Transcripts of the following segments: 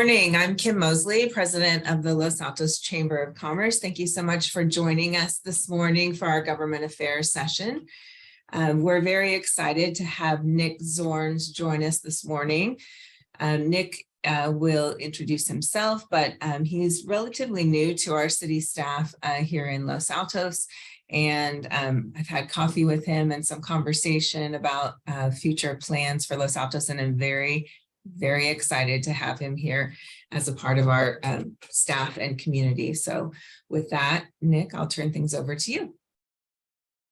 Morning. I'm Kim Mosley, president of the Los Altos Chamber of Commerce. Thank you so much for joining us this morning for our government affairs session. We're very excited to have Nick Zorns join us this morning. Nick will introduce himself, but he's relatively new to our city staff here in Los Altos. And I've had coffee with him and some conversation about future plans for Los Altos, and I'm very excited to have him here as a part of our staff and community. So with that, Nick, I'll turn things over to you.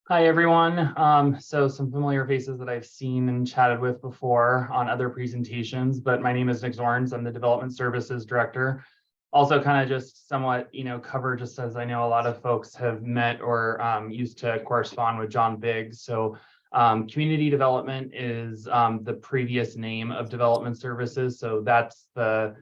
Hi, everyone. So some familiar faces that I've seen and chatted with before on other presentations, but my name is Nick Zorns. I'm the Development Services Director. Also kind of just somewhat, cover, just as I know a lot of folks have met or used to correspond with John Biggs. So community development is the previous name of development services. So that's the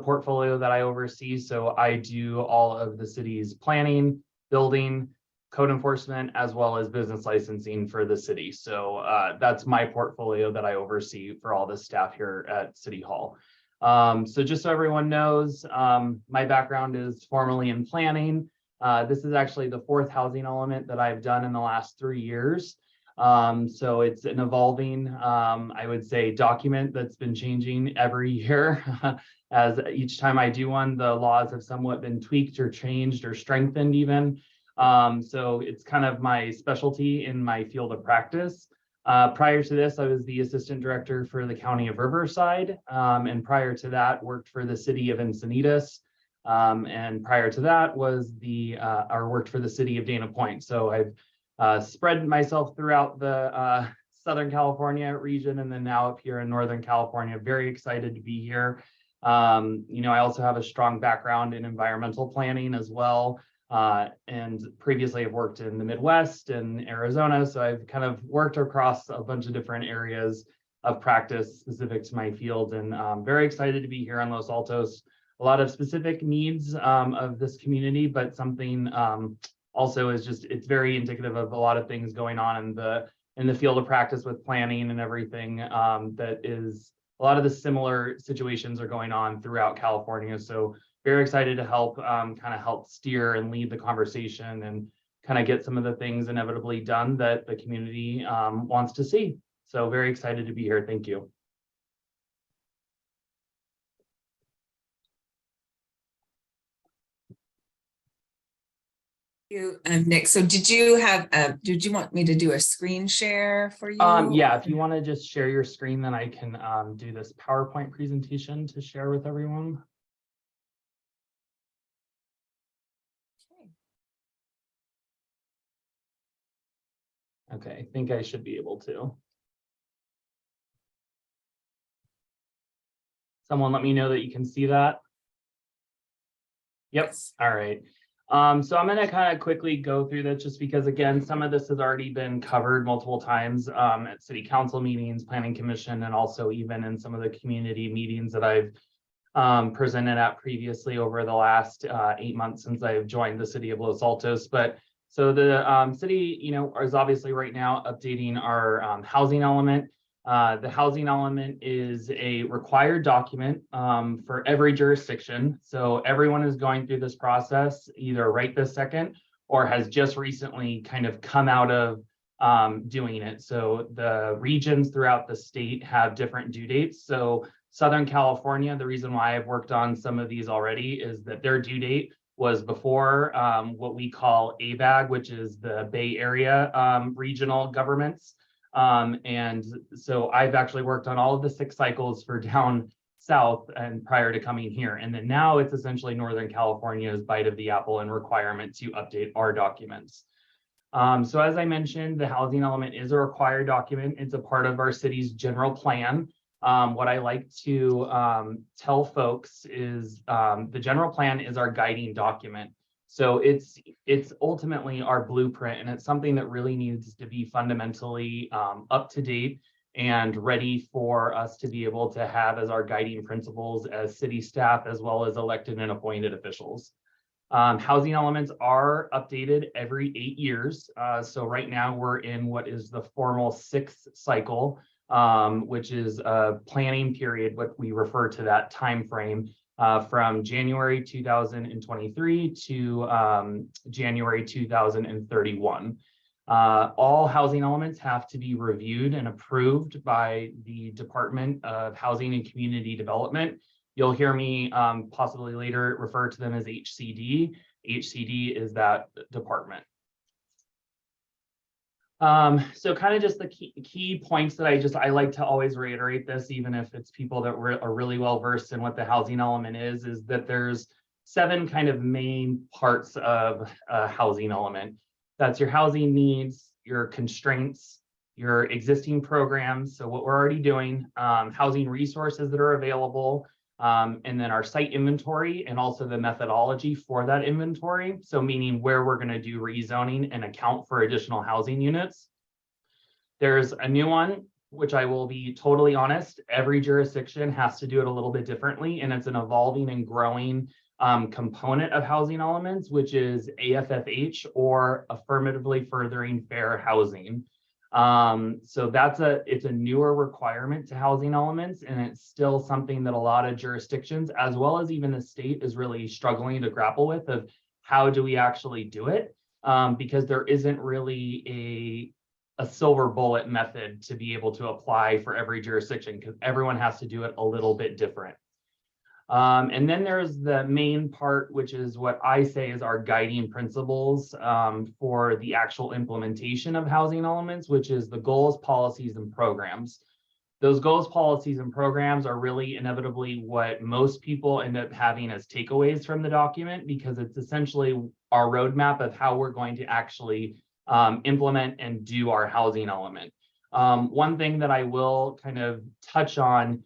portfolio that I oversee. So I do all of the city's planning, building, code enforcement, as well as business licensing for the city. So that's my portfolio that I oversee for all the staff here at City Hall. So just so everyone knows, my background is formally in planning. This is actually the fourth housing element that I've done in the last 3 years. So it's an evolving, I would say, document that's been changing every year. As each time I do one, the laws have somewhat been tweaked or changed or strengthened even. So it's kind of my specialty in my field of practice. Prior to this, I was the assistant director for the County of Riverside. And prior to that, worked for the city of Encinitas. And prior to that was worked for the city of Dana Point. So I've spread myself throughout the Southern California region, and then now up here in Northern California. Very excited to be here. I also have a strong background in environmental planning as well. And previously I've worked in the Midwest and Arizona. So I've kind of worked across a bunch of different areas of practice specific to my field, and very excited to be here on Los Altos. A lot of specific needs of this community, but something also is just, it's very indicative of a lot of things going on in the field of practice with planning and everything. That is, a lot of the similar situations are going on throughout California. So very excited to help kind of help steer and lead the conversation and kind of get some of the things inevitably done that the community wants to see. So very excited to be here. Thank you. Nick, so did you want me to do a screen share for you? Yeah, if you want to just share your screen, then I can do this PowerPoint presentation to share with everyone. Okay, I think I should be able to. Someone let me know that you can see that. Yep. Yes. All right. So I'm going to kind of quickly go through this just because, again, some of this has already been covered multiple times at city council meetings, planning commission, and also even in some of the community meetings that I've presented at previously over the last 8 months since I've joined the city of Los Altos. But so the city, is obviously right now updating our housing element. The housing element is a required document for every jurisdiction. So everyone is going through this process either right this second or has just recently kind of come out of doing it. So the regions throughout the state have different due dates. So Southern California, the reason why I've worked on some of these already is that their due date was before what we call ABAG, which is the Bay Area regional governments. And so I've actually worked on all of the 6 cycles for down south and prior to coming here. And then now it's essentially Northern California's bite of the apple and requirement to update our documents. So as I mentioned, the housing element is a required document. It's a part of our city's general plan. What I like to tell folks is the general plan is our guiding document. So it's ultimately our blueprint, and it's something that really needs to be fundamentally up to date and ready for us to be able to have as our guiding principles as city staff, as well as elected and appointed officials. Housing elements are updated every 8 years. So right now we're in what is the formal 6th cycle, which is a planning period, what we refer to that time frame. from January 2023 to January 2031. All housing elements have to be reviewed and approved by the Department of Housing and Community Development. You'll hear me possibly later refer to them as HCD. HCD is that department. So kind of just the key points that I like to always reiterate this, even if it's people that are really well versed in what the housing element is that there's 7 kind of main parts of a housing element. That's your housing needs, your constraints, your existing programs, so what we're already doing, housing resources that are available, and then our site inventory and also the methodology for that inventory. So meaning where we're going to do rezoning and account for additional housing units. There's a new one, which I will be totally honest, every jurisdiction has to do it a little bit differently, and it's an evolving and growing component of housing elements, which is AFFH, or affirmatively furthering fair housing. So it's a newer requirement to housing elements, and it's still something that a lot of jurisdictions, as well as even the state, is really struggling to grapple with, of how do we actually do it? Because there isn't really a silver bullet method to be able to apply for every jurisdiction, because everyone has to do it a little bit different. And then there's the main part, which is what I say is our guiding principles for the actual implementation of housing elements, which is the goals, policies, and programs. Those goals, policies, and programs are really inevitably what most people end up having as takeaways from the document, because it's essentially our roadmap of how we're going to actually implement and do our housing element. One thing that I will kind of touch on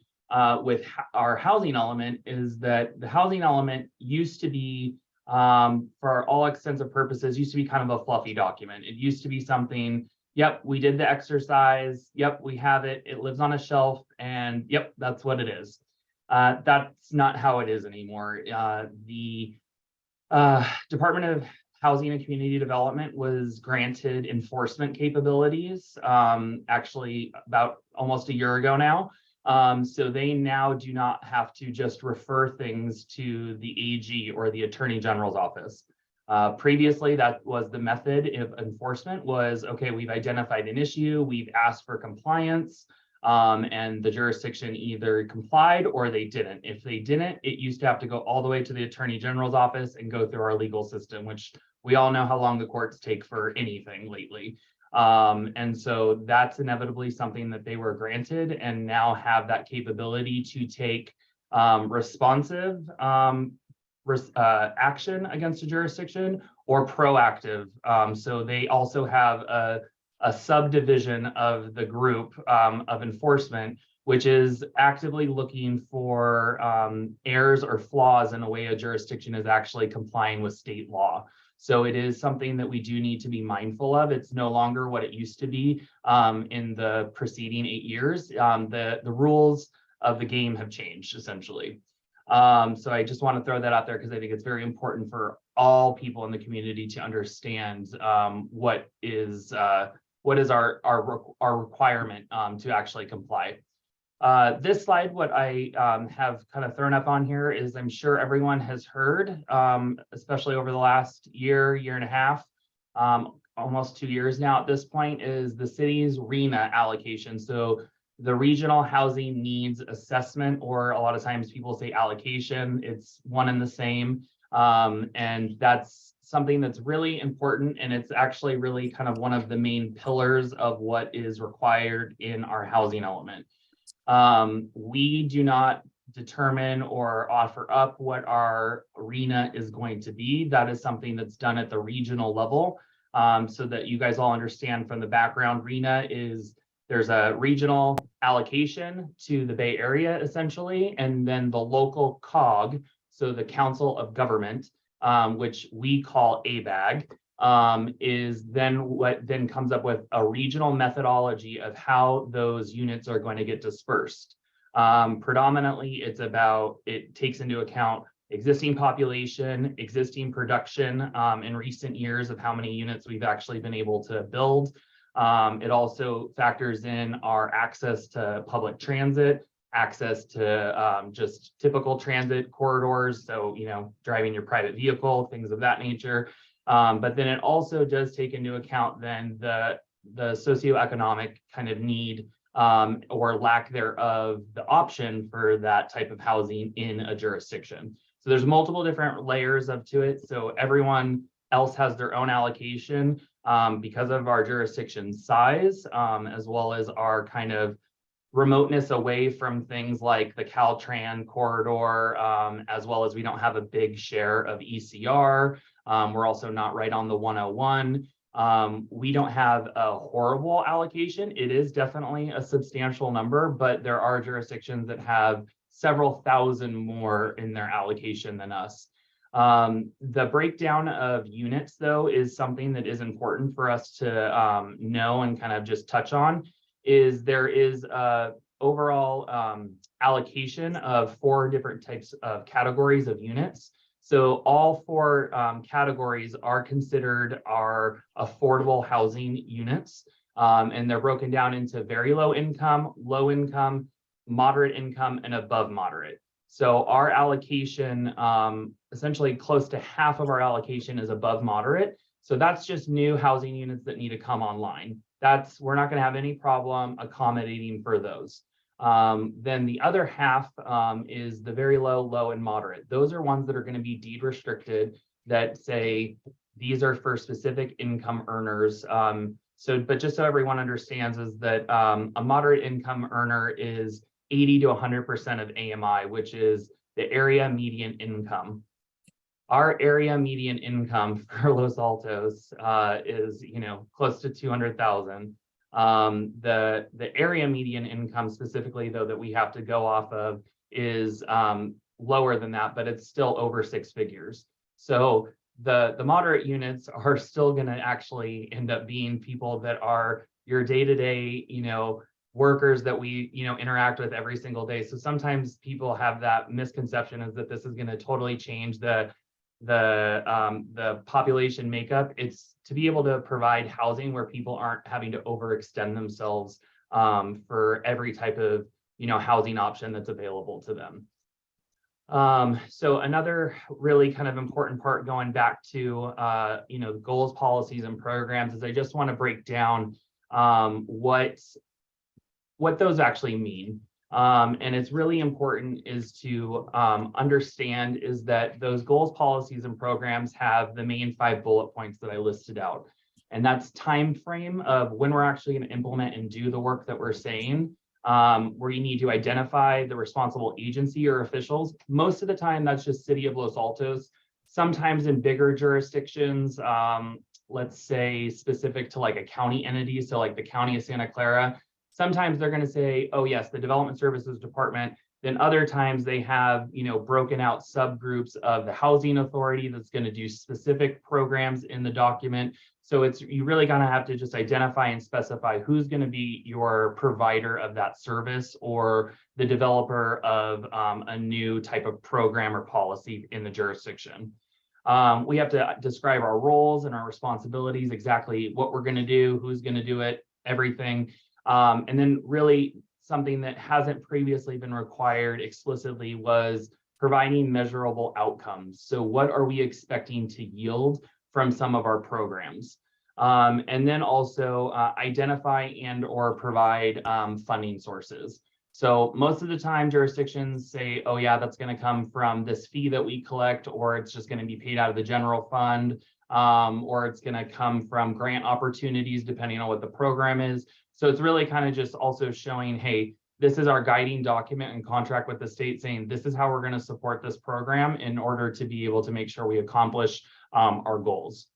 with our housing element is that the housing element used to be, for all extensive purposes, used to be kind of a fluffy document. It used to be something, yep, we did the exercise, yep, we have it, it lives on a shelf, and yep, that's what it is. That's not how it is anymore. The Department of Housing and Community Development was granted enforcement capabilities, actually about almost a year ago now. So they now do not have to just refer things to the AG or the Attorney General's office. Previously, that was the method of enforcement was, okay, we've identified an issue, we've asked for compliance, and the jurisdiction either complied or they didn't. If they didn't, it used to have to go all the way to the Attorney General's office and go through our legal system, which we all know how long the courts take for anything lately. And so that's inevitably something that they were granted, and now have that capability to take responsive action against a jurisdiction, or proactive. So they also have a subdivision of the group of enforcement, which is actively looking for errors or flaws in the way a jurisdiction is actually complying with state law. So it is something that we do need to be mindful of. It's no longer what it used to be in the preceding 8 years. The rules of the game have changed, essentially. So I just want to throw that out there, because I think it's very important for all people in the community to understand what is our requirement to actually comply. This slide, what I have kind of thrown up on here is, I'm sure everyone has heard, especially over the last year and a half, almost 2 years now at this point, is the city's RHNA allocation. So the Regional Housing Needs Assessment, or a lot of times people say allocation, it's one and the same. And that's something that's really important, and it's actually really kind of one of the main pillars of what is required in our housing element. We do not determine or offer up what our RHNA is going to be. That is something that's done at the regional level. So that you guys all understand from the background, RHNA is, there's a regional allocation to the Bay Area, essentially, and then the local COG, so the Council of Government, which we call ABAG, is then what then comes up with a regional methodology of how those units are going to get dispersed. Predominantly, it takes into account existing population, existing production in recent years of how many units we've actually been able to build. It also factors in our access to public transit, access to just typical transit corridors. So, driving your private vehicle, things of that nature. But then it also does take into account then the socioeconomic kind of need or lack thereof, the option for that type of housing in a jurisdiction. So there's multiple different layers to it. So everyone else has their own allocation because of our jurisdiction size, as well as our kind of remoteness away from things like the Caltrans corridor, as well as we don't have a big share of ECR. We're also not right on the 101. We don't have a horrible allocation. It is definitely a substantial number, but there are jurisdictions that have several thousand more in their allocation than us. The breakdown of units, though, is something that is important for us to know and kind of just touch on. There is a overall allocation of 4 different types of categories of units. So all 4 categories are considered our affordable housing units, and they're broken down into very low income, moderate income, and above moderate. So our allocation, essentially close to half of our allocation is above moderate. So that's just new housing units that need to come online. We're not going to have any problem accommodating for those. Then the other half is the very low, and moderate. Those are ones that are going to be deed restricted that say these are for specific income earners. But just so everyone understands is that a moderate income earner is 80 to 100% of AMI, which is the area median income. Our area median income for Los Altos is, close to 200,000. The area median income specifically, though, that we have to go off of is lower than that, but it's still over 6 figures. So the moderate units are still going to actually end up being people that are your day-to-day, workers that we, interact with every single day. So sometimes people have that misconception is that this is going to totally change the population makeup. It's to be able to provide housing where people aren't having to overextend themselves for every type of housing option that's available to them. So another really kind of important part going back to the goals, policies, and programs is I just want to break down what those actually mean. And it's really important is to understand is that those goals, policies, and programs have the main 5 bullet points that I listed out. And that's time frame of when we're actually going to implement and do the work that we're saying, where you need to identify the responsible agency or officials. Most of the time, that's just City of Los Altos. Sometimes in bigger jurisdictions, let's say specific to like a county entity, so like the County of Santa Clara, sometimes they're going to say, oh yes, the Development Services Department. Then other times they have, broken out subgroups of the Housing Authority that's going to do specific programs in the document. So you really going to have to just identify and specify who's going to be your provider of that service or the developer of a new type of program or policy in the jurisdiction. We have to describe our roles and our responsibilities, exactly what we're going to do, who's going to do it, everything. And then really something that hasn't previously been required explicitly was providing measurable outcomes. So what are we expecting to yield from some of our programs? And then also identify and or provide funding sources. So most of the time jurisdictions say, oh yeah, that's going to come from this fee that we collect, or it's just going to be paid out of the general fund, or it's going to come from grant opportunities depending on what the program is. So it's really kind of just also showing, hey, this is our guiding document and contract with the state saying this is how we're going to support this program in order to be able to make sure we accomplish our goals.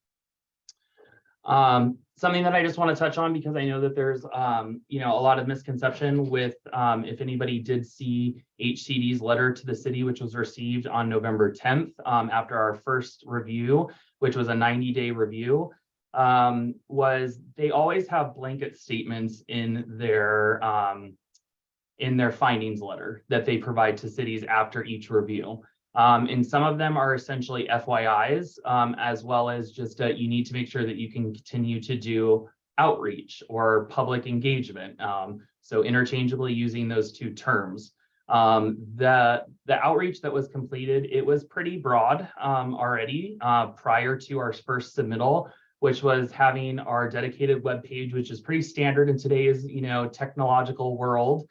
Something that I just want to touch on because I know that there's a lot of misconception with if anybody did see HCD's letter to the city, which was received on November 10th after our first review, which was a 90-day review. Was they always have blanket statements in their findings letter that they provide to cities after each review. And some of them are essentially FYIs, as well as just you need to make sure that you can continue to do outreach or public engagement. So interchangeably using those 2 terms. The outreach that was completed, it was pretty broad already prior to our first submittal, which was having our dedicated web page, which is pretty standard in today's technological world.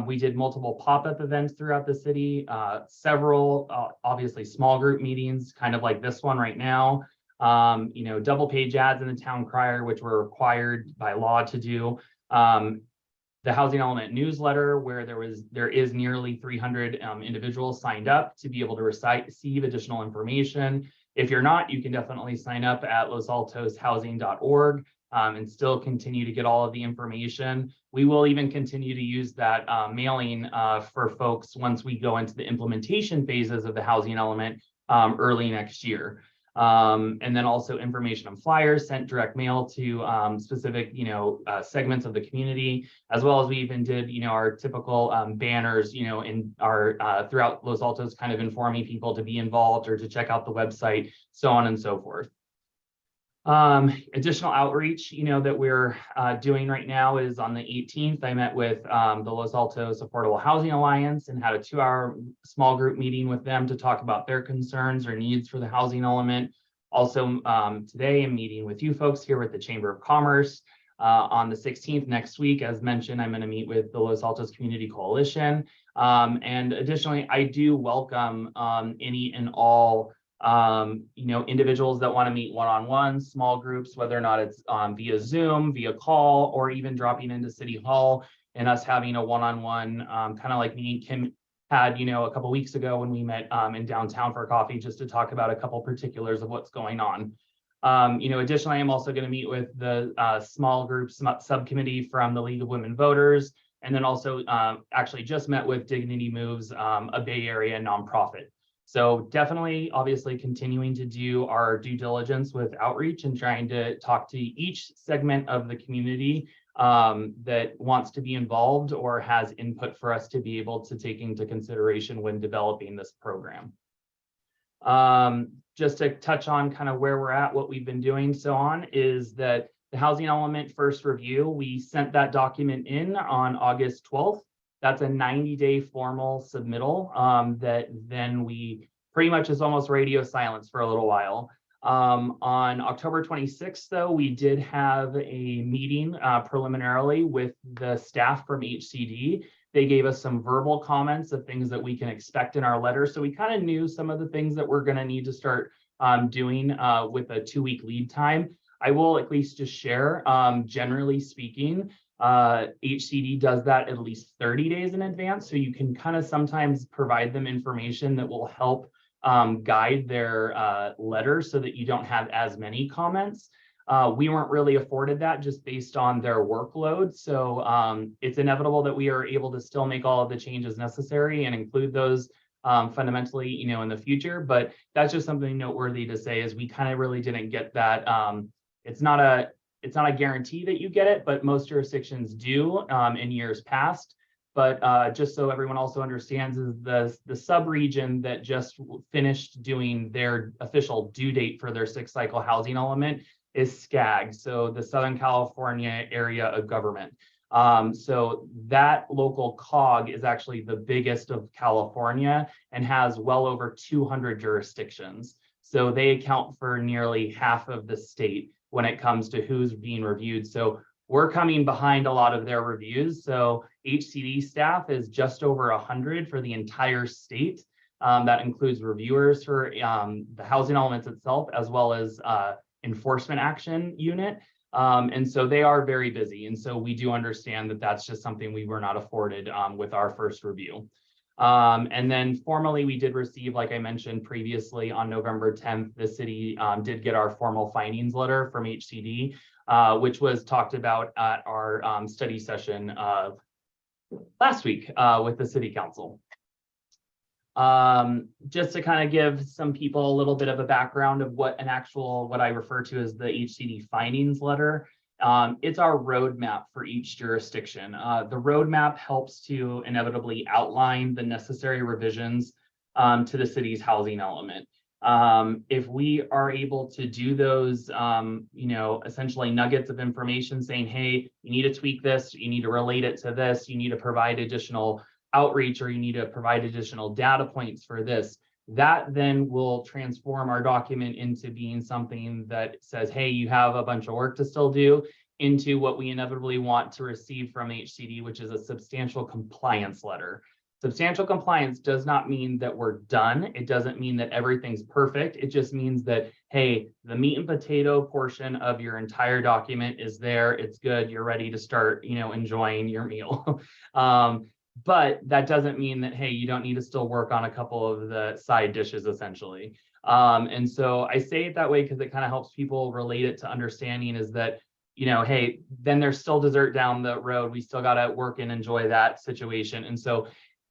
We did multiple pop-up events throughout the city, several obviously small group meetings, kind of like this one right now. Double page ads in the town crier, which were required by law to do. The Housing Element newsletter, where there is nearly 300 individuals signed up to be able to receive additional information. If you're not, you can definitely sign up at losaltoshousing.org and still continue to get all of the information. We will even continue to use that mailing for folks once we go into the implementation phases of the Housing Element early next year. And then also information on flyers sent direct mail to specific, segments of the community, as well as we even did, our typical banners, in our throughout Los Altos, kind of informing people to be involved or to check out the website, so on and so forth. Additional outreach, that we're doing right now is on the 18th. I met with the Los Altos Affordable Housing Alliance and had a 2-hour small group meeting with them to talk about their concerns or needs for the housing element. Also, today I'm meeting with you folks here at the Chamber of Commerce. On the 16th next week, as mentioned, I'm going to meet with the Los Altos Community Coalition. And additionally, I do welcome any and all individuals that want to meet one-on-one, small groups, whether or not it's via Zoom, via call, or even dropping into City Hall and us having a one-on-one, kind of like me and Kim had, a couple weeks ago when we met in downtown for coffee, just to talk about a couple particulars of what's going on. Additionally, I'm also going to meet with the small group subcommittee from the League of Women Voters, and then also actually just met with Dignity Moves, a Bay Area nonprofit. So definitely, obviously, continuing to do our due diligence with outreach and trying to talk to each segment of the community that wants to be involved or has input for us to be able to take into consideration when developing this program. Just to touch on kind of where we're at, what we've been doing so on is that the Housing Element first review, we sent that document in on August 12th. That's a 90-day formal submittal that then we pretty much is almost radio silence for a little while. On October 26th, though, we did have a meeting preliminarily with the staff from HCD. They gave us some verbal comments of things that we can expect in our letter. So we kind of knew some of the things that we're going to need to start doing with a 2-week lead time. I will at least just share, generally speaking, HCD does that at least 30 days in advance. So you can kind of sometimes provide them information that will help guide their letter so that you don't have as many comments. We weren't really afforded that just based on their workload. So it's inevitable that we are able to still make all of the changes necessary and include those fundamentally, in the future. But that's just something noteworthy to say is we kind of really didn't get that. It's not a guarantee that you get it, but most jurisdictions do in years past. But just so everyone also understands, is the sub-region that just finished doing their official due date for their 6th cycle housing element is SCAG, so the Southern California Area of Government. So that local COG is actually the biggest of California and has well over 200 jurisdictions. So they account for nearly half of the state when it comes to who's being reviewed. So we're coming behind a lot of their reviews. So HCD staff is just over 100 for the entire state. That includes reviewers for the housing elements itself, as well as enforcement action unit. And so they are very busy. And so we do understand that that's just something we were not afforded with our first review. And then formally, we did receive, like I mentioned previously, on November 10th, the city did get our formal findings letter from HCD, which was talked about at our study session last week with the city council. Just to kind of give some people a little bit of a background of what I refer to as the HCD findings letter. It's our roadmap for each jurisdiction. The roadmap helps to inevitably outline the necessary revisions to the city's housing element. If we are able to do those, essentially nuggets of information saying, hey, you need to tweak this, you need to relate it to this, you need to provide additional outreach or you need to provide additional data points for this, that then will transform our document into being something that says, hey, you have a bunch of work to still do, into what we inevitably want to receive from HCD, which is a substantial compliance letter. Substantial compliance does not mean that we're done. It doesn't mean that everything's perfect. It just means that, hey, the meat and potato portion of your entire document is there. It's good. You're ready to start, enjoying your meal. But that doesn't mean that, hey, you don't need to still work on a couple of the side dishes, essentially. And so I say it that way because it kind of helps people relate it to understanding is that, hey, then there's still dessert down the road. We still got to work and enjoy that situation. And so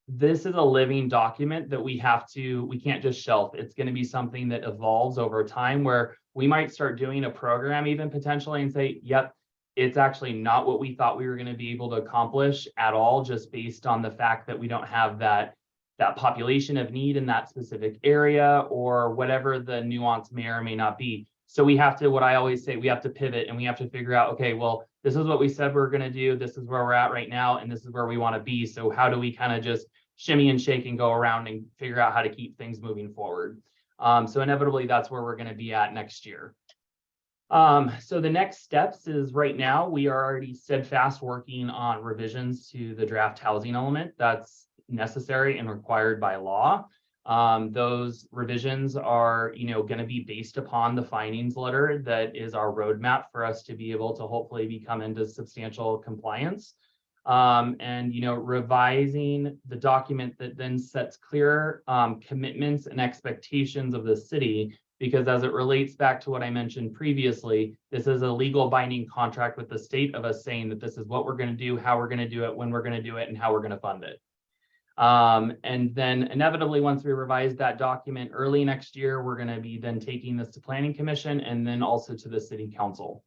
this is a living document that we can't just shelf. It's going to be something that evolves over time where we might start doing a program even potentially and say, yep, it's actually not what we thought we were going to be able to accomplish at all, just based on the fact that we don't have that population of need in that specific area or whatever the nuance may or may not be. So we have to, what I always say, we have to pivot and we have to figure out, okay, well, this is what we said we're going to do. This is where we're at right now. And this is where we want to be. So how do we kind of just shimmy and shake and go around and figure out how to keep things moving forward? So inevitably, that's where we're going to be at next year. So the next steps is right now, we are already steadfast working on revisions to the draft housing element. That's necessary and required by law. Those revisions are, going to be based upon the findings letter that is our roadmap for us to be able to hopefully come into substantial compliance. And, revising the document that then sets clear commitments and expectations of the city, because as it relates back to what I mentioned previously, this is a legal binding contract with the state of us saying that this is what we're going to do, how we're going to do it, when we're going to do it, and how we're going to fund it. And then inevitably, once we revise that document early next year, we're going to be then taking this to Planning Commission and then also to the City Council.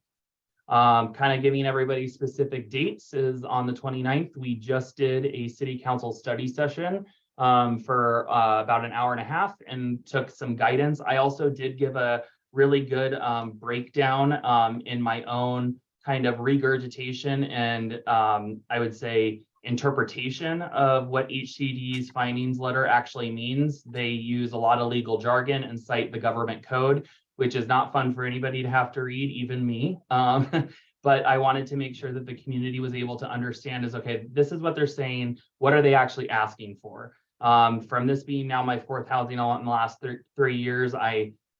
Kind of giving everybody specific dates is on the 29th. We just did a City Council study session for about an hour and a half and took some guidance. I also did give a really good breakdown in my own kind of regurgitation and I would say interpretation of what HCD's findings letter actually means. They use a lot of legal jargon and cite the government code, which is not fun for anybody to have to read, even me. But I wanted to make sure that the community was able to understand is, okay, this is what they're saying. What are they actually asking for? From this being now my fourth housing element in the last 3 years,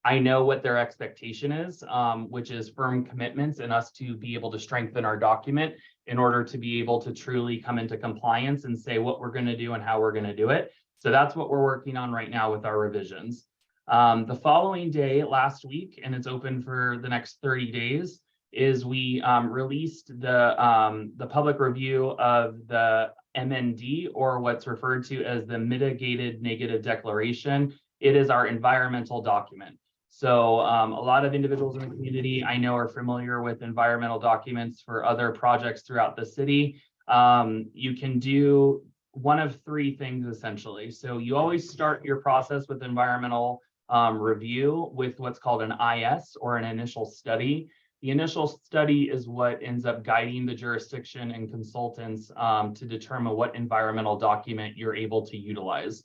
I know what their expectation is, which is firm commitments and us to be able to strengthen our document in order to be able to truly come into compliance and say what we're going to do and how we're going to do it. So that's what we're working on right now with our revisions. The following day, last week, and it's open for the next 30 days, is we released the public review of the MND, or what's referred to as the Mitigated Negative Declaration. It is our environmental document. So a lot of individuals in the community I know are familiar with environmental documents for other projects throughout the city. You can do one of three things essentially. So you always start your process with environmental review with what's called an IS, or an initial study. The initial study is what ends up guiding the jurisdiction and consultants to determine what environmental document you're able to utilize.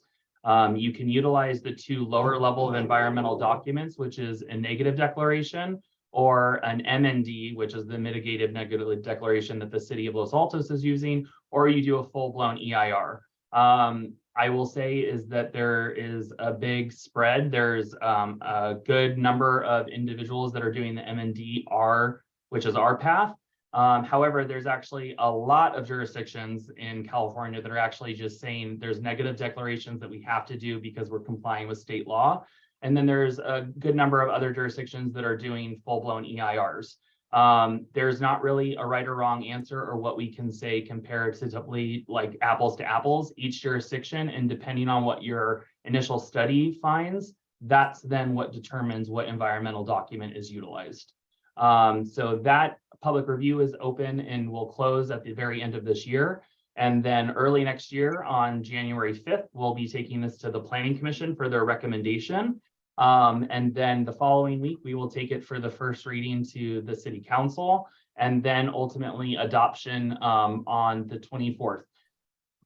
You can utilize the two lower level of environmental documents, which is a negative declaration, or an MND, which is the mitigated negative declaration that the city of Los Altos is using, or you do a full-blown EIR. I will say is that there is a big spread. There's a good number of individuals that are doing the MNDR, which is our path. However, there's actually a lot of jurisdictions in California that are actually just saying there's negative declarations that we have to do because we're complying with state law. And then there's a good number of other jurisdictions that are doing full-blown EIRs. There's not really a right or wrong answer or what we can say comparatively, like apples to apples. Each jurisdiction, and depending on what your initial study finds, that's then what determines what environmental document is utilized. So that public review is open and will close at the very end of this year. And then early next year on January 5th, we'll be taking this to the Planning Commission for their recommendation. And then the following week, we will take it for the first reading to the City Council, and then ultimately adoption on the 24th.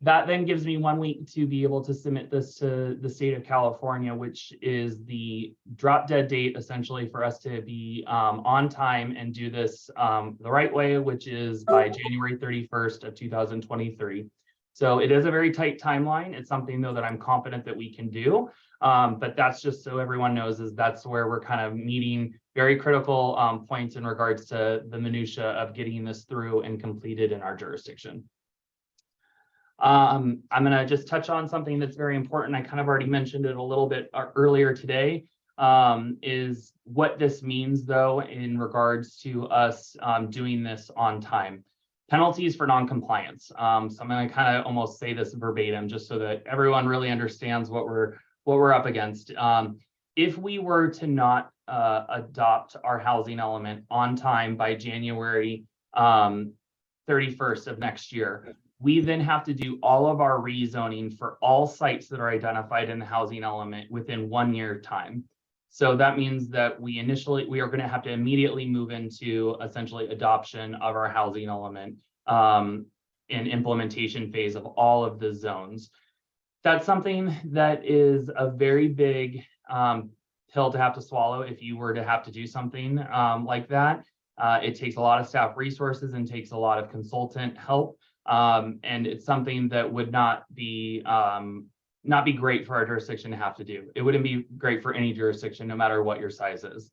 That then gives me 1 week to be able to submit this to the state of California, which is the drop dead date essentially for us to be on time and do this the right way, which is by January 31st of 2023. So it is a very tight timeline. It's something though that I'm confident that we can do. But that's just so everyone knows, is that's where we're kind of meeting very critical points in regards to the minutia of getting this through and completed in our jurisdiction. I'm going to just touch on something that's very important. I kind of already mentioned it a little bit earlier today, is what this means though in regards to us doing this on time. Penalties for non-compliance. So I'm going to kind of almost say this verbatim just so that everyone really understands what we're up against. If we were to not adopt our housing element on time by January 31st of next year, we then have to do all of our rezoning for all sites that are identified in the housing element within 1 year time. So that means that we are going to have to immediately move into essentially adoption of our housing element in implementation phase of all of the zones. That's something that is a very big pill to have to swallow if you were to have to do something like that. It takes a lot of staff resources and takes a lot of consultant help. And it's something that would not be great for our jurisdiction to have to do. It wouldn't be great for any jurisdiction, no matter what your size is.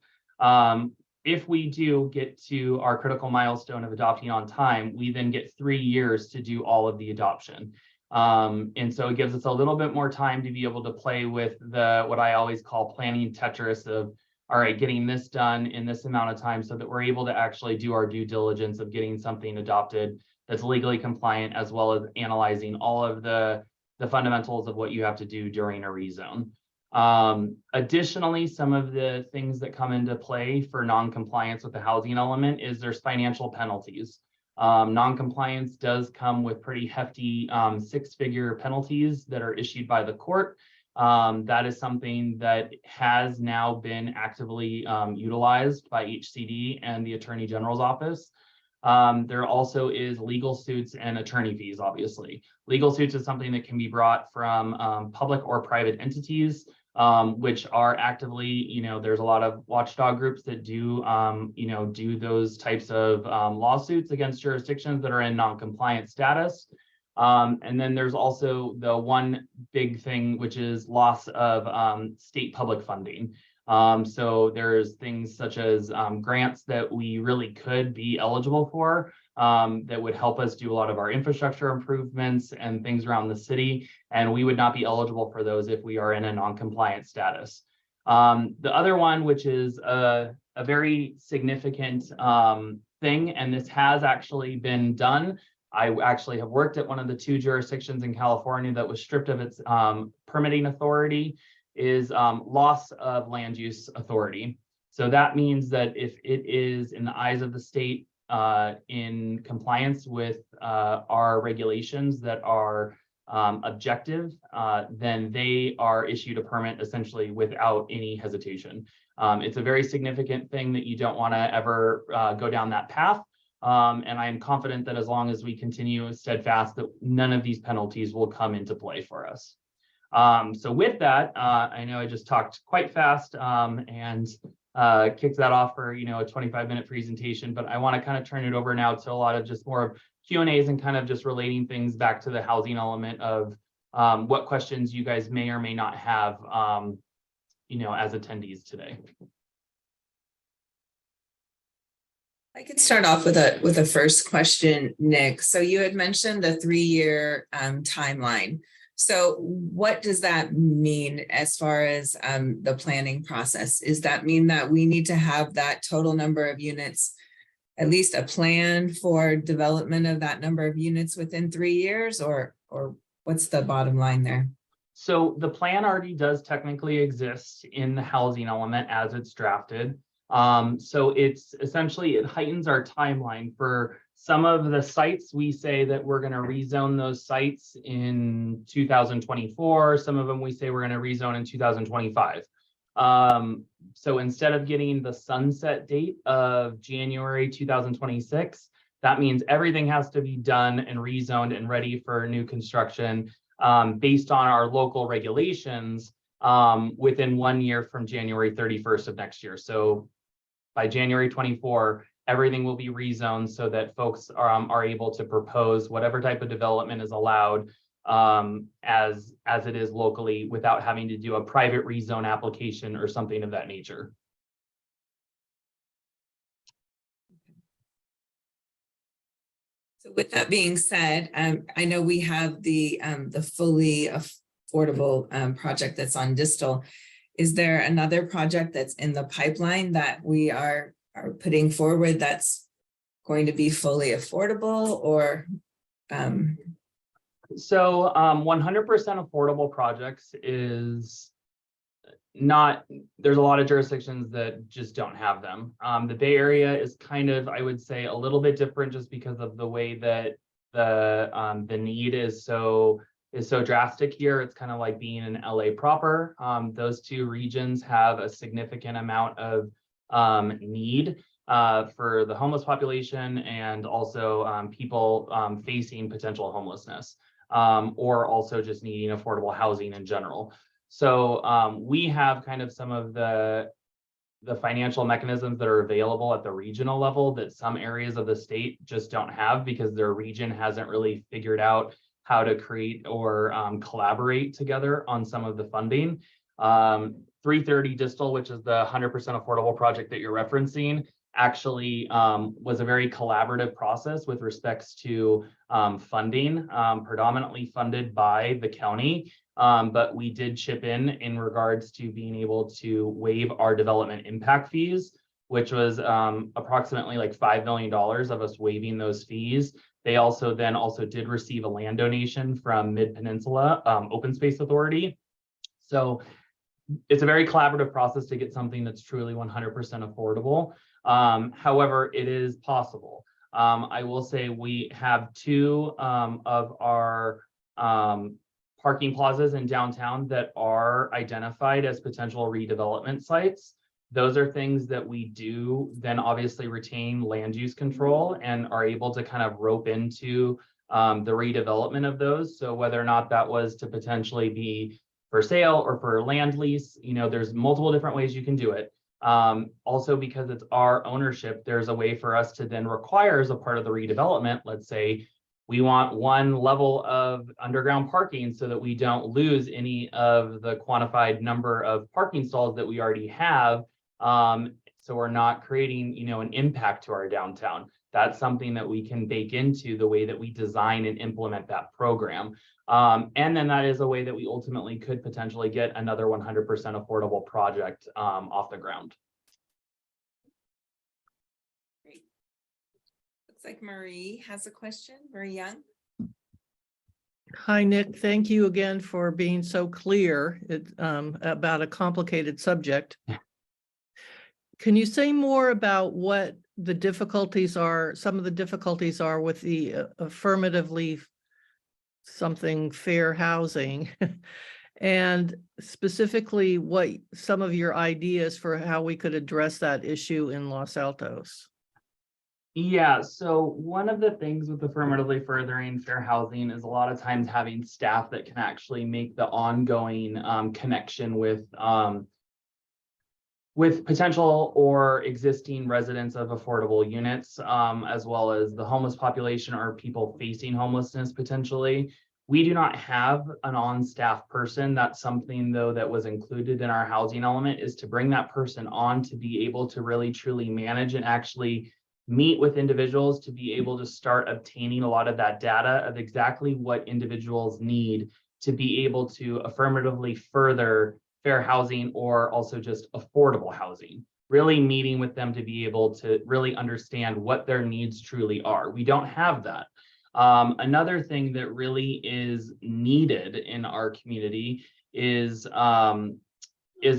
If we do get to our critical milestone of adopting on time, we then get 3 years to do all of the adoption. And so it gives us a little bit more time to be able to play with what I always call planning Tetris of, all right, getting this done in this amount of time so that we're able to actually do our due diligence of getting something adopted that's legally compliant, as well as analyzing all of the fundamentals of what you have to do during a rezone. Additionally, some of the things that come into play for non-compliance with the housing element is there's financial penalties. Non-compliance does come with pretty hefty 6-figure penalties that are issued by the court. That is something that has now been actively utilized by HCD and the Attorney General's office. There also is legal suits and attorney fees, obviously. Legal suits is something that can be brought from public or private entities, which are actively, there's a lot of watchdog groups that do, do those types of lawsuits against jurisdictions that are in non-compliant status. And then there's also the one big thing, which is loss of state public funding. So there's things such as grants that we really could be eligible for that would help us do a lot of our infrastructure improvements and things around the city. And we would not be eligible for those if we are in a non-compliant status. The other one, which is a very significant thing, and this has actually been done. I actually have worked at one of the 2 jurisdictions in California that was stripped of its permitting authority, is loss of land use authority. So that means that if it is in the eyes of the state in compliance with our regulations that are objective, then they are issued a permit essentially without any hesitation. It's a very significant thing that you don't want to ever go down that path. And I'm confident that as long as we continue steadfast, that none of these penalties will come into play for us. So with that, I know I just talked quite fast and kicked that off for, a 25-minute presentation, but I want to kind of turn it over now to a lot of just more of Q&As and kind of just relating things back to the housing element of what questions you guys may or may not have, as attendees today. I could start off with a first question, Nick. So you had mentioned the 3-year timeline. So what does that mean as far as the planning process? Does that mean that we need to have that total number of units, at least a plan for development of that number of units within 3 years, or what's the bottom line there? So the plan already does technically exist in the housing element as it's drafted. So it's essentially, it heightens our timeline for some of the sites. We say that we're going to rezone those sites in 2024. Some of them we say we're going to rezone in 2025. So instead of getting the sunset date of January 2026, That means everything has to be done and rezoned and ready for new construction based on our local regulations within 1 year from January 31st of next year. So by January 24, everything will be rezoned so that folks are able to propose whatever type of development is allowed as it is locally without having to do a private rezone application or something of that nature. So with that being said, I know we have the fully affordable project that's on Distal. Is there another project that's in the pipeline that we are putting forward that's going to be fully affordable, or? So 100% affordable projects is not, there's a lot of jurisdictions that just don't have them. The Bay Area is kind of, I would say, a little bit different just because of the way that the need is so drastic here. It's kind of like being in LA proper. Those two regions have a significant amount of need for the homeless population and also people facing potential homelessness or also just needing affordable housing in general. So we have kind of some of the financial mechanisms that are available at the regional level that some areas of the state just don't have because their region hasn't really figured out how to create or collaborate together on some of the funding. 330 Distal, which is the 100% affordable project that you're referencing, actually was a very collaborative process with respects to funding, predominantly funded by the county. But we did chip in regards to being able to waive our development impact fees, which was approximately like $5 million of us waiving those fees. They also did receive a land donation from Mid-Peninsula Open Space Authority. So it's a very collaborative process to get something that's truly 100% affordable. However, it is possible. I will say we have two of our parking plazas in downtown that are identified as potential redevelopment sites. Those are things that we do then obviously retain land use control and are able to kind of rope into the redevelopment of those. So whether or not that was to potentially be for sale or for land lease, you know, there's multiple different ways you can do it. Also, because it's our ownership, there's a way for us to then require as a part of the redevelopment, let's say, we want one level of underground parking so that we don't lose any of the quantified number of parking stalls that we already have. So we're not creating, you know, an impact to our downtown. That's something that we can bake into the way that we design and implement that program. And then that is a way that we ultimately could potentially get another 100% affordable project off the ground. Great. Looks like Marie has a question. Marie Young. Hi, Nick. Thank you again for being so clear about a complicated subject. Can you say more about what the difficulties are, some of the difficulties are with the affirmatively something fair housing and specifically what some of your ideas for how we could address that issue in Los Altos? Yeah, so one of the things with affirmatively furthering fair housing is a lot of times having staff that can actually make the ongoing connection with potential or existing residents of affordable units, as well as the homeless population or people facing homelessness potentially. We do not have an on-staff person. That's something, though, that was included in our housing element, is to bring that person on to be able to really truly manage and actually meet with individuals to be able to start obtaining a lot of that data of exactly what individuals need to be able to affirmatively further fair housing or also just affordable housing, really meeting with them to be able to really understand what their needs truly are. We don't have that. Another thing that really is needed in our community is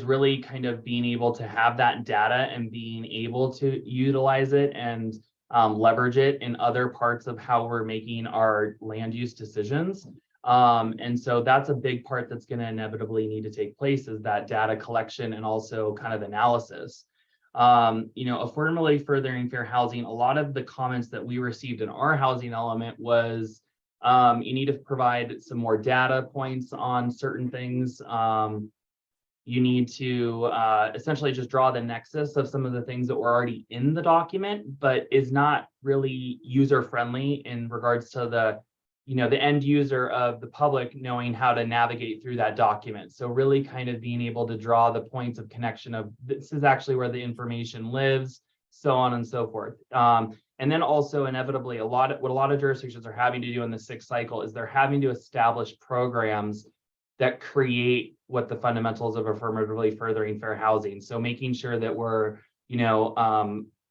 really kind of being able to have that data and being able to utilize it and leverage it in other parts of how we're making our land use decisions. And so that's a big part that's going to inevitably need to take place, is that data collection and also kind of analysis. affordably furthering fair housing, a lot of the comments that we received in our housing element was you need to provide some more data points on certain things. You need to essentially just draw the nexus of some of the things that were already in the document, but is not really user friendly in regards to the end user of the public knowing how to navigate through that document. So really kind of being able to draw the points of connection of this is actually where the information lives, so on and so forth. And then also inevitably what a lot of jurisdictions are having to do in the sixth cycle is they're having to establish programs that create what the fundamentals of affirmatively furthering fair housing. So making sure that we're,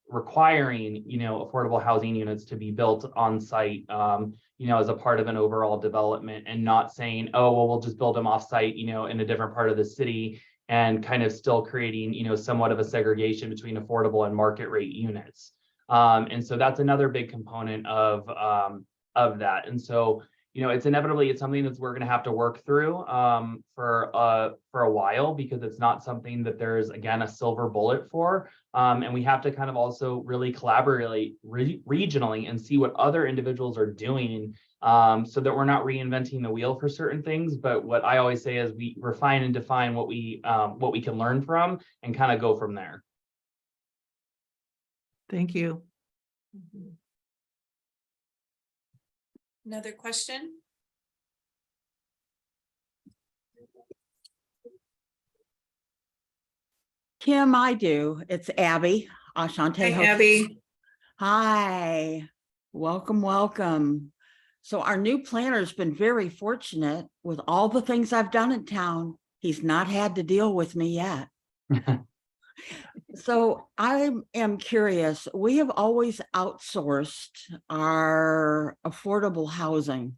requiring, affordable housing units to be built on site, as a part of an overall development, and not saying, oh, well, we'll just build them off site, in a different part of the city, and kind of still creating, somewhat of a segregation between affordable and market rate units. And so that's another big component of that. And so, it's something that we're going to have to work through for a while, because it's not something that there's, again, a silver bullet for. And we have to kind of also really collaborate regionally and see what other individuals are doing, so that we're not reinventing the wheel for certain things. But what I always say is we refine and define what we can learn from and kind of go from there. Thank you. Another question? Kim, I do. It's Abby. Ashante. Hi, Abby. Hi. Welcome, welcome. So our new planner's been very fortunate with all the things I've done in town. He's not had to deal with me yet. So I am curious, we have always outsourced our affordable housing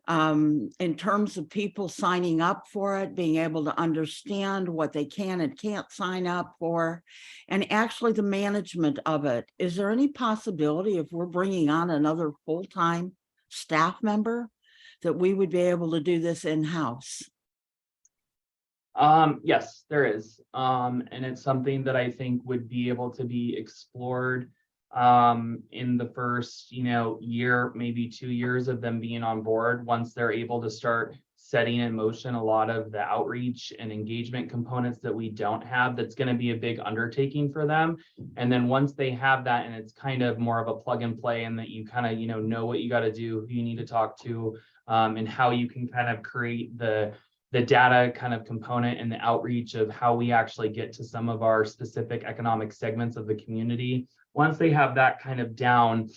in terms of people signing up for it, being able to understand what they can and can't sign up for, and actually the management of it. Is there any possibility, if we're bringing on another full-time staff member, that we would be able to do this in-house? Yes, there is. And it's something that I think would be able to be explored in the first, year, maybe 2 years of them being on board. Once they're able to start setting in motion a lot of the outreach and engagement components that we don't have, that's going to be a big undertaking for them. And then once they have that, and it's kind of more of a plug and play, and that you kind of, know what you got to do, who you need to talk to, and how you can kind of create the data kind of component and the outreach of how we actually get to some of our specific economic segments of the community. Once they have that kind of down,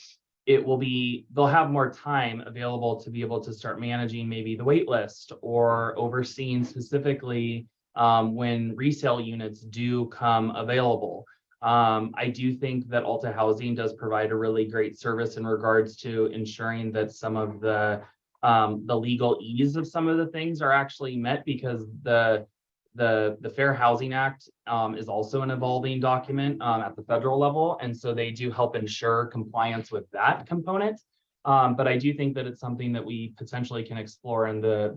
they'll have more time available to be able to start managing maybe the wait list, or overseeing specifically when resale units do come available. I do think that Alta Housing does provide a really great service in regards to ensuring that some of the legal ease of some of the things are actually met, because the Fair Housing Act is also an evolving document at the federal level, and so they do help ensure compliance with that component. But I do think that it's something that we potentially can explore in the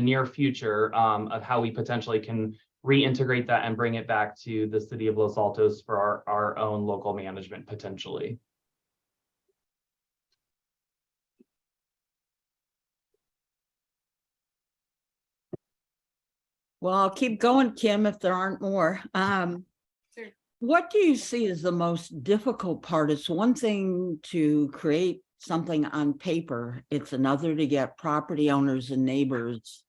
near future, of how we potentially can reintegrate that and bring it back to the city of Los Altos for our own local management potentially. Well, I'll keep going, Kim, if there aren't more. Sure. What do you see as the most difficult part? It's one thing to create something on paper. It's another to get property owners and neighbors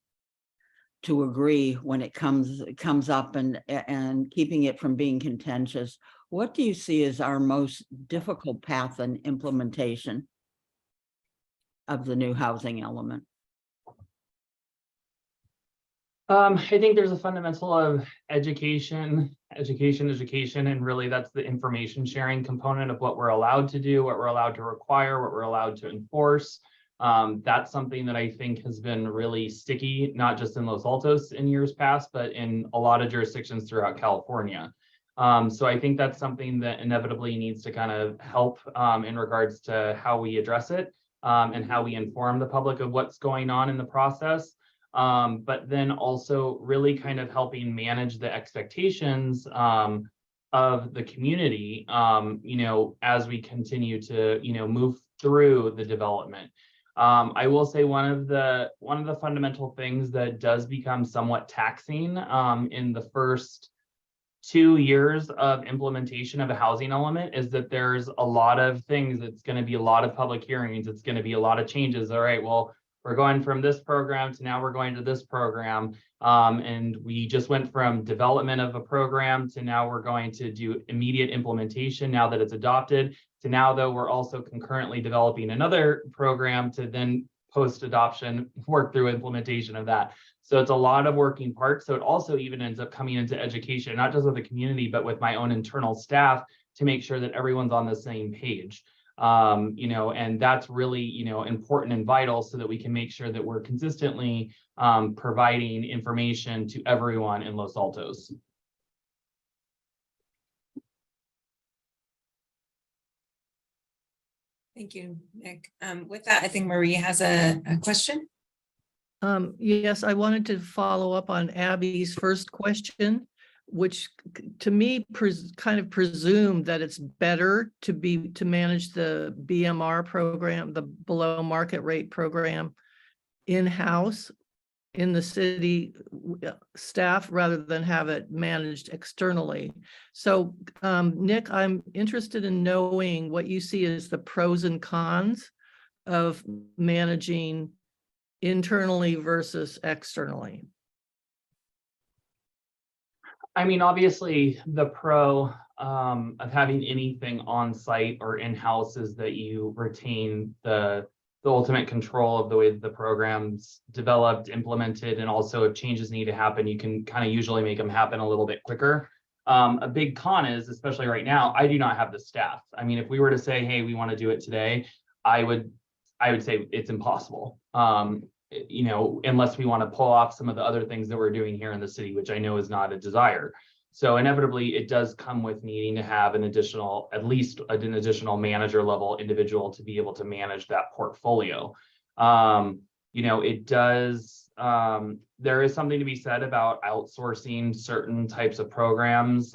to agree when it comes up, and keeping it from being contentious. What do you see as our most difficult path in implementation of the new housing element? I think there's a fundamental of education, and really that's the information sharing component of what we're allowed to do, what we're allowed to require, what we're allowed to enforce. That's something that I think has been really sticky, not just in Los Altos in years past, but in a lot of jurisdictions throughout California. So I think that's something that inevitably needs to kind of help in regards to how we address it, and how we inform the public of what's going on in the process. but then also really kind of helping manage the expectations of the community, as we continue to, move through the development. I will say one of the fundamental things that does become somewhat taxing in the first 2 years of implementation of a housing element is that there's a lot of things. It's going to be a lot of public hearings. It's going to be a lot of changes. All right, well, we're going from this program to now we're going to this program. And we just went from development of a program to now we're going to do immediate implementation now that it's adopted, to now though we're also concurrently developing another program to then post-adoption work through implementation of that. So it's a lot of working parts. So it also even ends up coming into education, not just with the community, but with my own internal staff to make sure that everyone's on the same page. And that's really, important and vital so that we can make sure that we're consistently providing information to everyone in Los Altos. Thank you, Nick. With that, I think Marie has a question. Yes, I wanted to follow up on Abby's first question, which to me kind of presumed that it's better to manage the BMR program, the below market rate program, in-house in the city staff rather than have it managed externally. So Nick, I'm interested in knowing what you see as the pros and cons of managing internally versus externally. I mean, obviously the pro of having anything on site or in-house is that you retain the ultimate control of the way that the program's developed, implemented, and also if changes need to happen, you can kind of usually make them happen a little bit quicker. A big con is, especially right now, I do not have the staff. I mean, if we were to say, hey, we want to do it today, I would say it's impossible. Unless we want to pull off some of the other things that we're doing here in the city, which I know is not a desire. So inevitably, it does come with needing to have at least an additional manager level individual to be able to manage that portfolio. It does, there is something to be said about outsourcing certain types of programs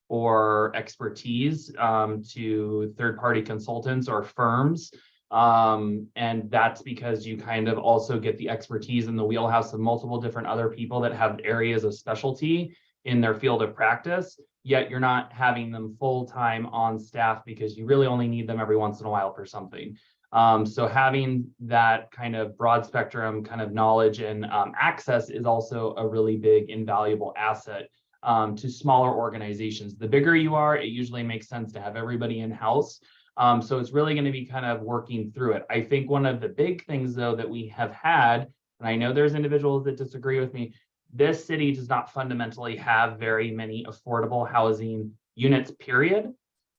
or expertise to third-party consultants or firms. And that's because you kind of also get the expertise in the wheelhouse of multiple different other people that have areas of specialty in their field of practice, yet you're not having them full-time on staff because you really only need them every once in a while for something. So having that kind of broad spectrum kind of knowledge and access is also a really big invaluable asset to smaller organizations. The bigger you are, it usually makes sense to have everybody in-house. So it's really going to be kind of working through it. I think one of the big things, though, that we have had, and I know there's individuals that disagree with me, this city does not fundamentally have very many affordable housing units, period.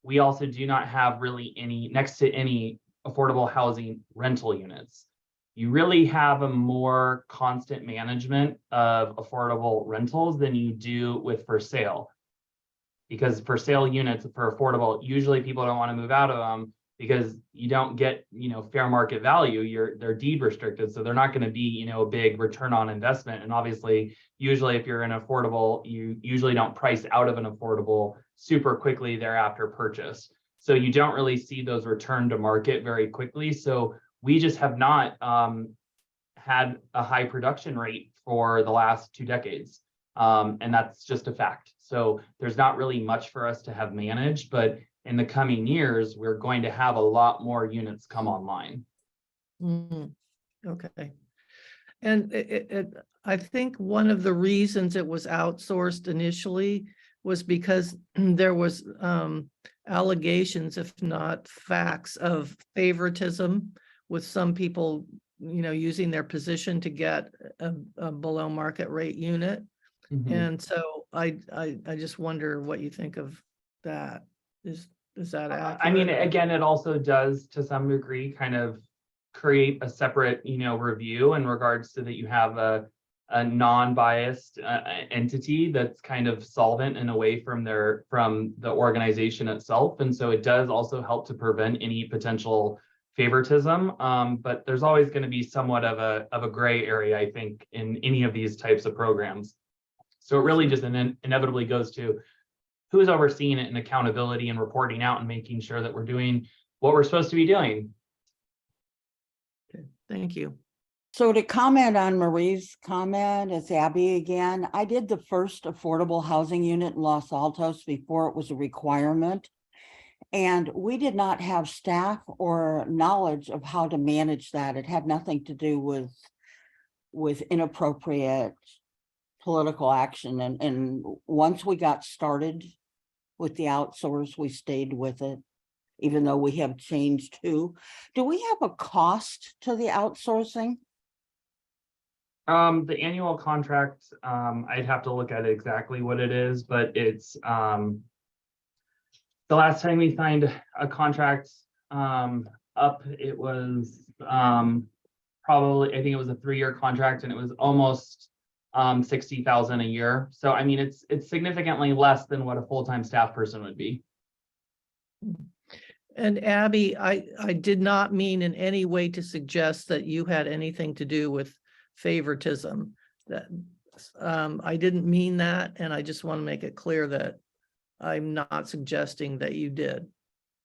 We also do not have really next to any affordable housing rental units. You really have a more constant management of affordable rentals than you do with for sale. Because for sale units for affordable, usually people don't want to move out of them because you don't get, fair market value. They're deed restricted, so they're not going to be, a big return on investment. And obviously, usually if you're an affordable, you usually don't price out of an affordable super quickly thereafter purchase. So you don't really see those return to market very quickly. So we just have not had a high production rate for the last 2 decades. And that's just a fact. So there's not really much for us to have managed, but in the coming years, we're going to have a lot more units come online. Okay. And I think one of the reasons it was outsourced initially was because there was allegations, if not facts, of favoritism with some people, using their position to get a below market rate unit. Mm-hmm. And so I just wonder what you think of that. Is that accurate? I mean, again, it also does to some degree kind of create a separate, review in regards to that you have a non-biased entity that's kind of solvent and away from the organization itself. And so it does also help to prevent any potential favoritism, but there's always going to be somewhat of a gray area, I think, in any of these types of programs. So it really just inevitably goes to who's overseeing it and accountability and reporting out and making sure that we're doing what we're supposed to be doing. Okay, thank you. So to comment on Marie's comment, it's Abby again. I did the first affordable housing unit in Los Altos before it was a requirement. And we did not have staff or knowledge of how to manage that. It had nothing to do with inappropriate political action. And once we got started with the outsource, we stayed with it, even though we have changed too. Do we have a cost to the outsourcing? The annual contract, I'd have to look at exactly what it is, but it's the last time we signed a contract up, it was probably, I think it was a 3-year contract, and it was almost $60,000 a year. So I mean, it's significantly less than what a full-time staff person would be. And Abby, I did not mean in any way to suggest that you had anything to do with favoritism. That I didn't mean that, and I just want to make it clear that I'm not suggesting that you did.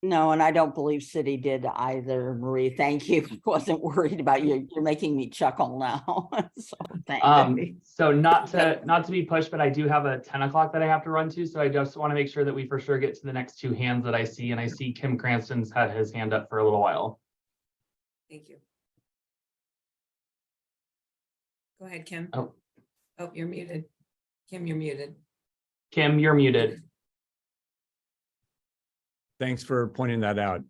No, and I don't believe City did either, Marie. Thank you. I wasn't worried about you. You're making me chuckle now. So thank you. So not to be pushed, but I do have a 10 o'clock that I have to run to. So I just want to make sure that we for sure get to the next 2 hands that I see. And I see Kim Cranston's had his hand up for a little while. Thank you. Go ahead, Kim. Oh, You're muted. Kim, you're muted. Kim, you're muted. Thanks for pointing that out.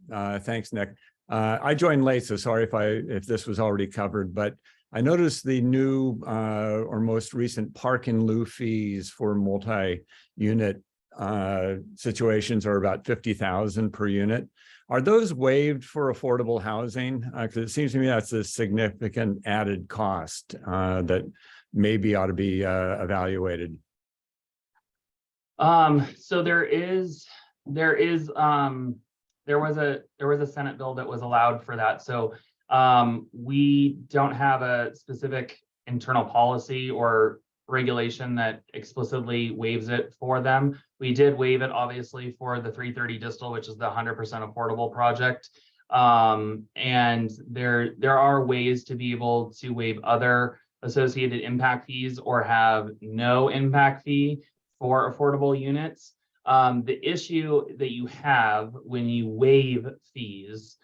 Thanks, Nick. I joined late, so sorry if this was already covered, but I noticed the new or most recent park in lieu fees for multi-unit situations are about $50,000 per unit. Are those waived for affordable housing? Because it seems to me that's a significant added cost that maybe ought to be evaluated. So there was a Senate bill that was allowed for that. So we don't have a specific internal policy or regulation that explicitly waives it for them. We did waive it obviously for the 330 Distal, which is the 100% affordable project. And there are ways to be able to waive other associated impact fees or have no impact fee for affordable units. The issue that you have when you waive fees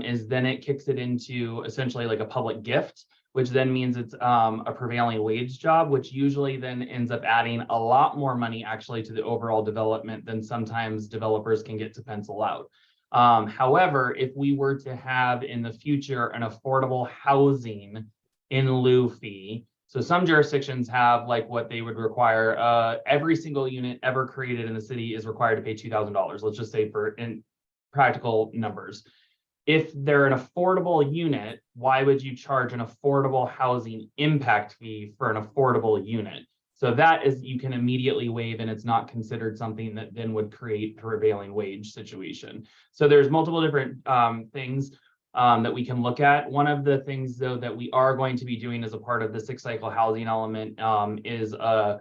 is then it kicks it into essentially like a public gift, which then means it's a prevailing wage job, which usually then ends up adding a lot more money actually to the overall development than sometimes developers can get to pencil out. However, if we were to have in the future an affordable housing in lieu fee, so some jurisdictions have like what they would require, every single unit ever created in the city is required to pay $2,000. Let's just say for in practical numbers. If they're an affordable unit, why would you charge an affordable housing impact fee for an affordable unit? So that is, you can immediately waive, and it's not considered something that then would create a prevailing wage situation. So there's multiple different things that we can look at. One of the things though that we are going to be doing as a part of the 6-cycle housing element is a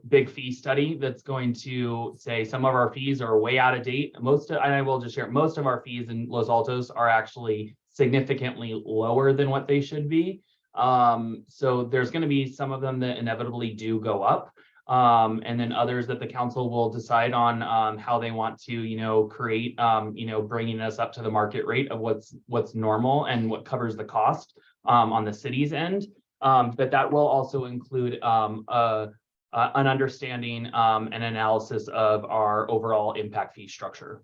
big fee study that's going to say some of our fees are way out of date. And I will just share, most of our fees in Los Altos are actually significantly lower than what they should be. So there's going to be some of them that inevitably do go up. And then others that the council will decide on how they want to, create, bringing us up to the market rate of what's normal and what covers the cost on the city's end. But that will also include an understanding and analysis of our overall impact fee structure.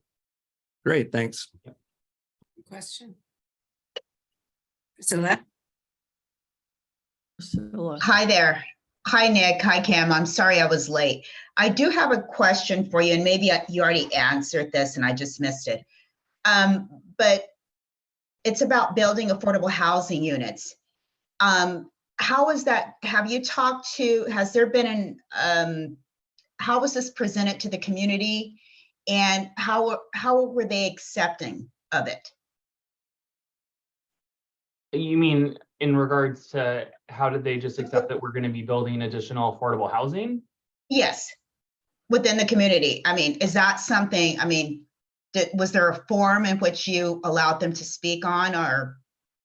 Great, thanks. Yep. Question. Priscilla? Priscilla. Hi there. Hi, Nick. Hi, Kim. I'm sorry I was late. I do have a question for you, and maybe you already answered this and I just missed it. But it's about building affordable housing units. How is that? Have you talked to, has there been how was this presented to the community, and how were they accepting of it? You mean in regards to how did they just accept that we're going to be building additional affordable housing? Yes, within the community. I mean, is that something, I mean, was there a forum in which you allowed them to speak on, or?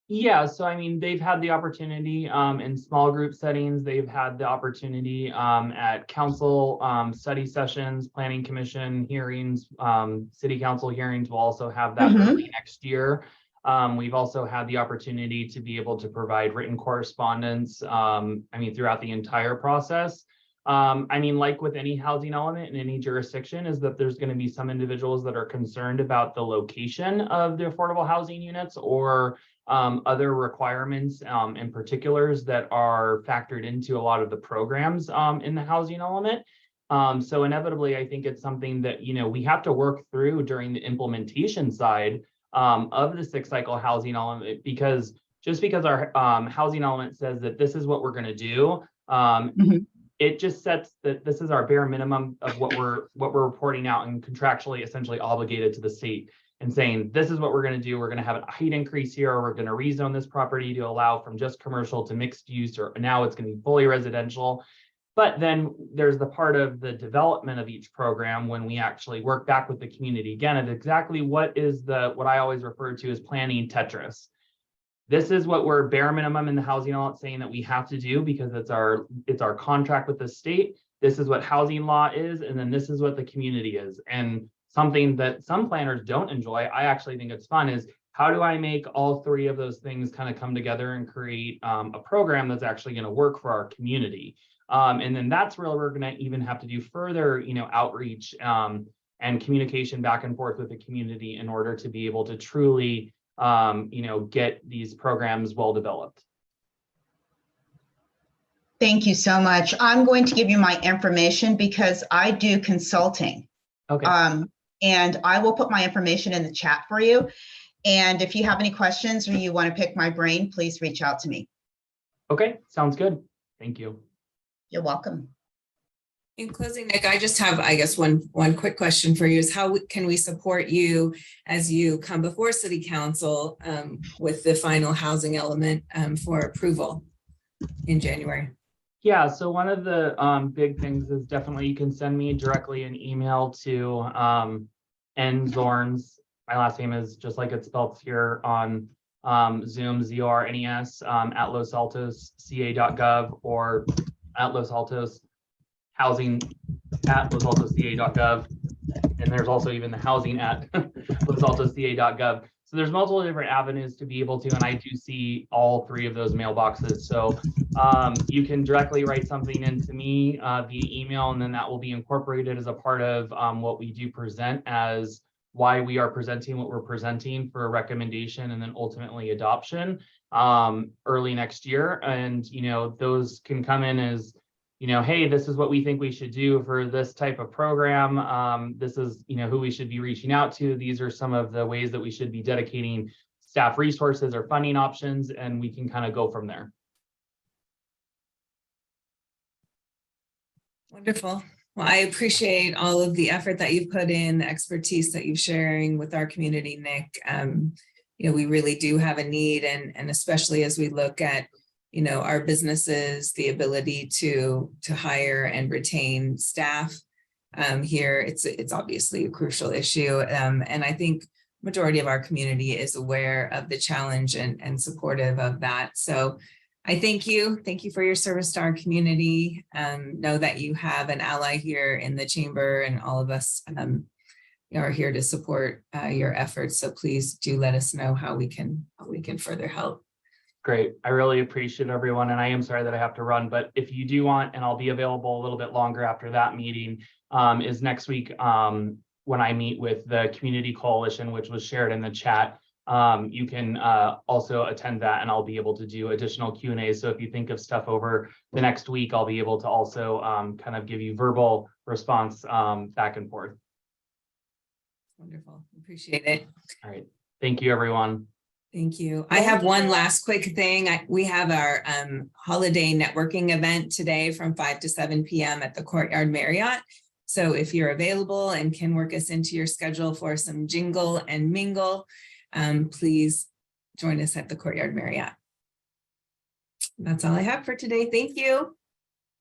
Yeah, so I mean, they've had the opportunity in small group settings. They've had the opportunity at council study sessions, planning commission hearings, city council hearings. We'll also have that early next year. We've also had the opportunity to be able to provide written correspondence, I mean, throughout the entire process. I mean, like with any housing element in any jurisdiction, is that there's going to be some individuals that are concerned about the location of the affordable housing units or other requirements and particulars that are factored into a lot of the programs in the housing element. So inevitably, I think it's something that, you know, we have to work through during the implementation side of the 6-cycle housing element, because just because our housing element says that this is what we're going to do, it just sets that this is our bare minimum of what we're reporting out and contractually essentially obligated to the state, and saying, this is what we're going to do. We're going to have a height increase here, or we're going to rezone this property to allow from just commercial to mixed use, or now it's going to be fully residential. But then there's the part of the development of each program when we actually work back with the community again at exactly what I always refer to as planning Tetris. This is what we're bare minimum in the housing law saying that we have to do because it's our contract with the state. This is what housing law is, and then this is what the community is. And something that some planners don't enjoy, I actually think it's fun, is how do I make all three of those things kind of come together and create a program that's actually going to work for our community. And then that's where we're going to even have to do further, you know, outreach and communication back and forth with the community in order to be able to truly, you know, get these programs well developed. Thank you so much. I'm going to give you my information because I do consulting. Okay. And I will put my information in the chat for you. And if you have any questions or you want to pick my brain, please reach out to me. Okay, sounds good. Thank you. You're welcome. In closing, Nick, I just have, I guess, one quick question for you is how can we support you as you come before City Council with the final housing element for approval in January? Yeah, so one of the big things is definitely you can send me directly an email to nzorns. My last name is just like it's spelled here on Zoom, ZORNES at losaltosca.gov or at Los Altos housing at losaltosca.gov. And there's also even the housing at losaltosca.gov. So there's multiple different avenues to be able to, and I do see all three of those mailboxes. So you can directly write something into me via email, and then that will be incorporated as a part of what we do present as why we are presenting what we're presenting for a recommendation and then ultimately adoption early next year. And, you know, those can come in as, you know, hey, this is what we think we should do for this type of program. This is, you know, who we should be reaching out to. These are some of the ways that we should be dedicating staff resources or funding options, and we can kind of go from there. Wonderful. Well, I appreciate all of the effort that you've put in, the expertise that you're sharing with our community, Nick. You know, we really do have a need, and especially as we look at, you know, our businesses, the ability to hire and retain staff here, it's obviously a crucial issue. And I think majority of our community is aware of the challenge and supportive of that. So I thank you. Thank you for your service to our community. Know that you have an ally here in the chamber, and all of us are here to support your efforts. So please do let us know how we can further help. Great. I really appreciate everyone. And I am sorry that I have to run, but if you do want, and I'll be available a little bit longer after that meeting, is next week when I meet with the Community Coalition, which was shared in the chat. You can also attend that, and I'll be able to do additional Q&A. So if you think of stuff over the next week, I'll be able to also kind of give you verbal response back and forth. Wonderful. Appreciate it. All right. Thank you, everyone. Thank you. I have one last quick thing. We have our holiday networking event today from 5 to 7 p.m. at the Courtyard Marriott. So if you're available and can work us into your schedule for some jingle and mingle, please join us at the Courtyard Marriott. That's all I have for today. Thank you.